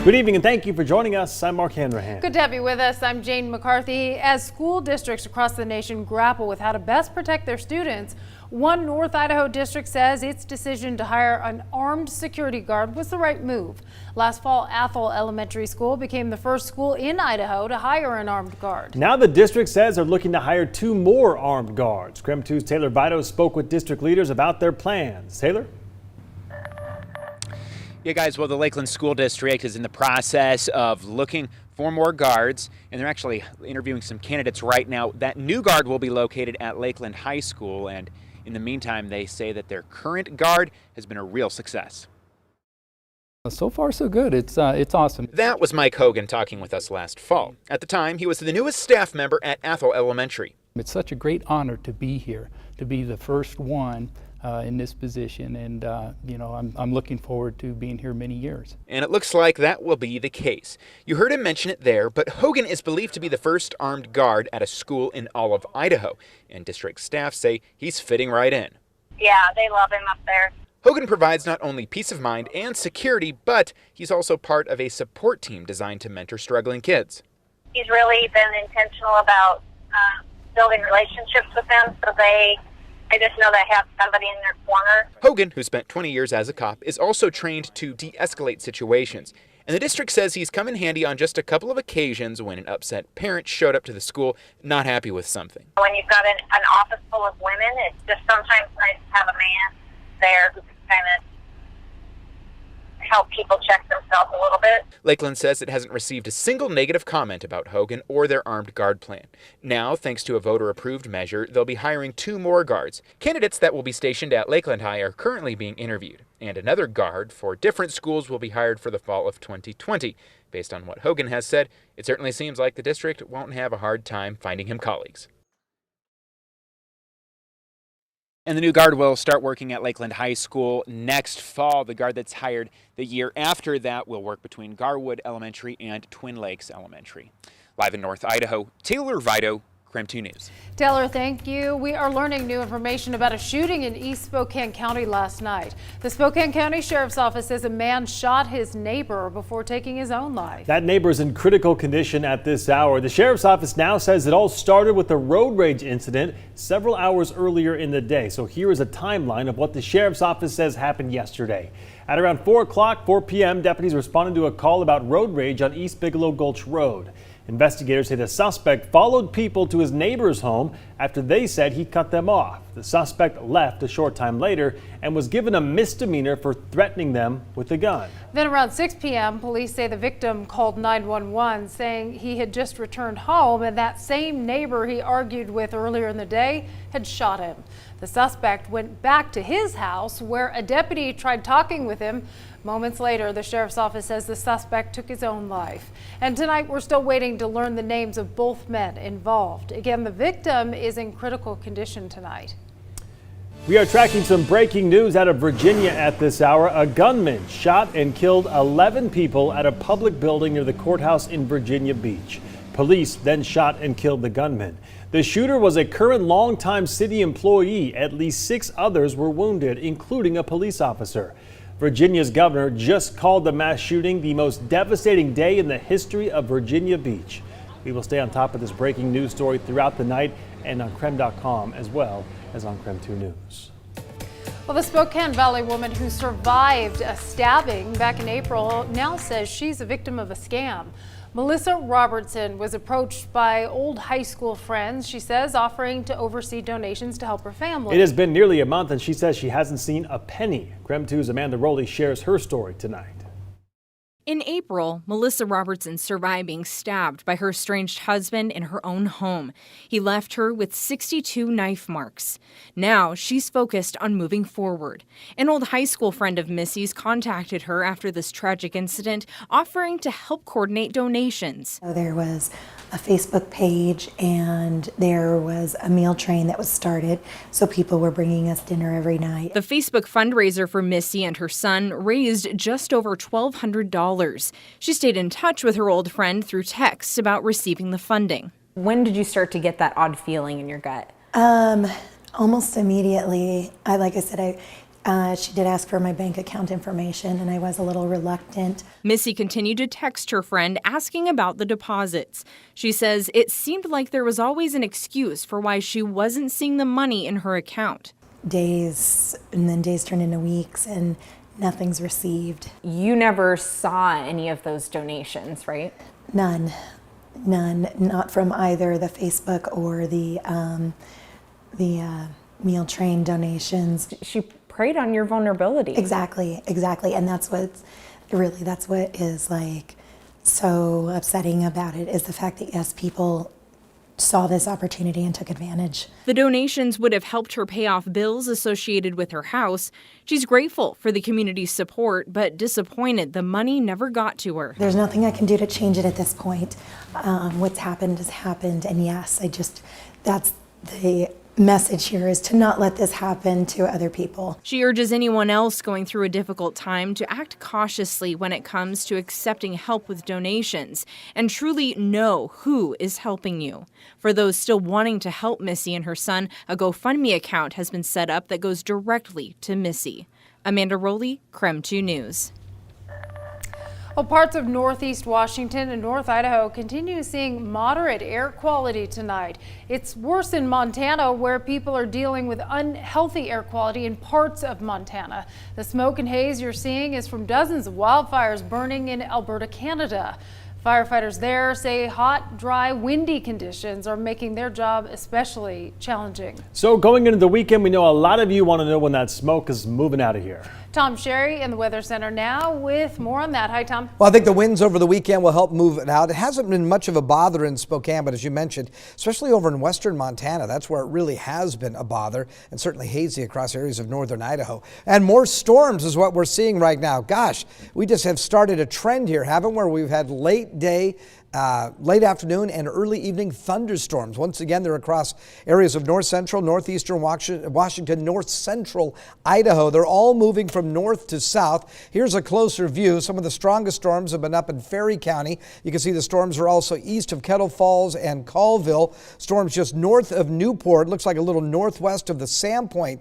Good evening and thank you for joining us. I'm Mark Hanrahan. Good to have you with us. I'm Jane McCarthy. As school districts across the nation grapple with how to best protect their students, one North Idaho district says its decision to hire an armed security guard was the right move. Last fall, Athol Elementary School became the first school in Idaho to hire an armed guard. Now the district says they're looking to hire 2 more armed guards. KREM 2's Taylor Vito spoke with district leaders about their plans. Taylor? Yeah, guys, well, the Lakeland School District is in the process of looking for more guards, and they're actually interviewing some candidates right now. That new guard will be located at Lakeland High School, and in the meantime, they say that their current guard has been a real success. So far, so good. It's awesome. That was Mike Hogan talking with us last fall. At the time, he was the newest staff member at Athol Elementary. It's such a great honor to be here, to be the first one in this position, and you know, I'm looking forward to being here many years. And it looks like that will be the case. You heard him mention it there, but Hogan is believed to be the first armed guard at a school in all of Idaho, and district staff say he's fitting right in. Yeah, they love him up there. Hogan provides not only peace of mind and security, but he's also part of a support team designed to mentor struggling kids. He's really been intentional about building relationships with them, so I just know they have somebody in their corner. Hogan, who spent 20 years as a cop, is also trained to de-escalate situations. And the district says he's come in handy on just a couple of occasions when an upset parent showed up to the school not happy with something. When you've got an office full of women, it's just sometimes nice to have a man there who can kind of help people check themselves a little bit. Lakeland says it hasn't received a single negative comment about Hogan or their armed guard plan. Now, thanks to a voter-approved measure, they'll be hiring 2 more guards. Candidates that will be stationed at Lakeland High are currently being interviewed, and another guard for different schools will be hired for the fall of 2020. Based on what Hogan has said, it certainly seems like the district won't have a hard time finding him colleagues. And the new guard will start working at Lakeland High School next fall. The guard that's hired the year after that will work between Garwood Elementary and Twin Lakes Elementary. Live in North Idaho, Taylor Vito, KREM 2 News. Taylor, thank you. We are learning new information about a shooting in East Spokane County last night. The Spokane County Sheriff's Office says a man shot his neighbor before taking his own life. That neighbor is in critical condition at this hour. The Sheriff's Office now says it all started with a road rage incident several hours earlier in the day. So here is a timeline of what the Sheriff's Office says happened yesterday. At around 4 p.m., deputies responded to a call about road rage on East Bigelow Gulch Road. Investigators say the suspect followed people to his neighbor's home after they said he cut them off. The suspect left a short time later and was given a misdemeanor for threatening them with a gun. Then around 6 p.m., police say the victim called 911 saying he had just returned home and that same neighbor he argued with earlier in the day had shot him. The suspect went back to his house where a deputy tried talking with him. Moments later, the sheriff's office says the suspect took his own life. And tonight, we're still waiting to learn the names of both men involved. Again, the victim is in critical condition tonight. We are tracking some breaking news out of Virginia at this hour. A gunman shot and killed 11 people at a public building near the courthouse in Virginia Beach. Police then shot and killed the gunman. The shooter was a current longtime city employee. At least 6 others were wounded, including a police officer. Virginia's governor just called the mass shooting the most devastating day in the history of Virginia Beach. We will stay on top of this breaking news story throughout the night and on KREM.com as well as on KREM 2 News. Well, the Spokane Valley woman who survived a stabbing back in April now says she's a victim of a scam. Melissa Robertson was approached by old high school friends, she says, offering to oversee donations to help her family. It has been nearly a month and she says she hasn't seen a penny. KREM 2's Amanda Rowley shares her story tonight. In April, Melissa Robertson survived being stabbed by her estranged husband in her own home. He left her with 62 knife marks. Now she's focused on moving forward. An old high school friend of Missy's contacted her after this tragic incident, offering to help coordinate donations. There was a Facebook page and there was a meal train that was started, so people were bringing us dinner every night. The Facebook fundraiser for Missy and her son raised just over $1,200. She stayed in touch with her old friend through text about receiving the funding. When did you start to get that odd feeling in your gut? Almost immediately. Like I said, She did ask for my bank account information, and I was a little reluctant. Missy continued to text her friend asking about the deposits. She says it seemed like there was always an excuse for why she wasn't seeing the money in her account. Days, and then days turn into weeks, and nothing's received. You never saw any of those donations, right? None, not from either the Facebook or the meal train donations. She preyed on your vulnerability. Exactly, and that's what is like so upsetting about it, is the fact that yes, people saw this opportunity and took advantage. The donations would have helped her pay off bills associated with her house. She's grateful for the community's support, but disappointed the money never got to her. There's nothing I can do to change it at this point. What's happened has happened, and yes, that's the message here, is to not let this happen to other people. She urges anyone else going through a difficult time to act cautiously when it comes to accepting help with donations and truly know who is helping you. For those still wanting to help Missy and her son, a GoFundMe account has been set up that goes directly to Missy. Amanda Rowley, KREM 2 News. Well, parts of northeast Washington and North Idaho continue seeing moderate air quality tonight. It's worse in Montana, where people are dealing with unhealthy air quality in parts of Montana. The smoke and haze you're seeing is from dozens of wildfires burning in Alberta, Canada. Firefighters there say hot, dry, windy conditions are making their job especially challenging. So going into the weekend, we know a lot of you want to know when that smoke is moving out of here. Tom Sherry in the Weather Center now with more on that. Hi, Tom. Well, I think the winds over the weekend will help move it out. It hasn't been much of a bother in Spokane, but as you mentioned, especially over in western Montana, that's where it really has been a bother, and certainly hazy across areas of northern Idaho. And more storms is what we're seeing right now. Gosh, we just have started a trend here, haven't we, where we've had late afternoon and early evening thunderstorms. Once again, they're across areas of north central, northeastern Washington, north central Idaho. They're all moving from north to south. Here's a closer view. Some of the strongest storms have been up in Ferry County. You can see the storms are also east of Kettle Falls and Colville. Storms just north of Newport. Looks like a little northwest of the Sandpoint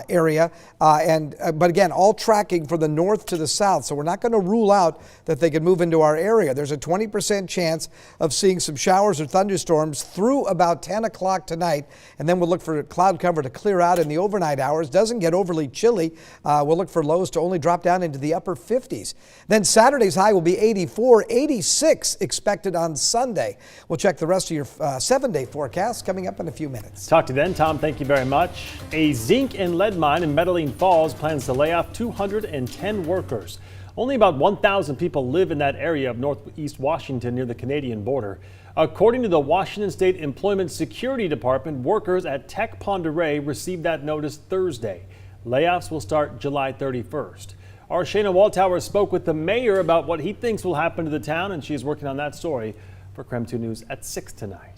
area. But again, all tracking from the north to the south. So we're not going to rule out that they could move into our area. There's a 20% chance of seeing some showers or thunderstorms through about 10 o'clock tonight, and then we'll look for cloud cover to clear out in the overnight hours. Doesn't get overly chilly. We'll look for lows to only drop down into the upper 50s. Then Saturday's high will be 84, 86 expected on Sunday. We'll check the rest of your 7-day forecast coming up in a few minutes. Talk to you then, Tom. Thank you very much. A zinc and lead mine in Medellin Falls plans to lay off 210 workers. Only about 1,000 people live in that area of northeast Washington near the Canadian border. According to the Washington State Employment Security Department, workers at Tech Pend Oreille received that notice Thursday. Layoffs will start July 31st. Our Shayna Waltauer spoke with the mayor about what he thinks will happen to the town, and she's working on that story for KREM 2 News at 6 tonight.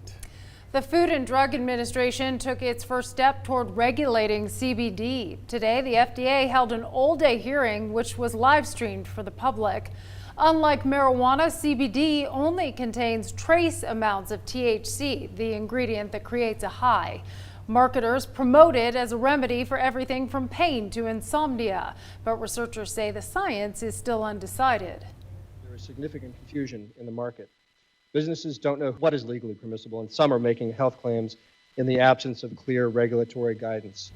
The Food and Drug Administration took its first step toward regulating CBD. Today, the FDA held an all-day hearing, which was live-streamed for the public. Unlike marijuana, CBD only contains trace amounts of THC, the ingredient that creates a high. Marketers promote it as a remedy for everything from pain to insomnia, but researchers say the science is still undecided. There is significant confusion in the market. Businesses don't know what is legally permissible, and some are making health claims in the absence of clear regulatory guidance.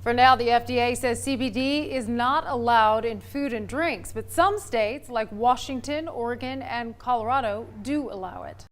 For now, the FDA says CBD is not allowed in food and drinks, but some states like Washington, Oregon, and Colorado do allow it.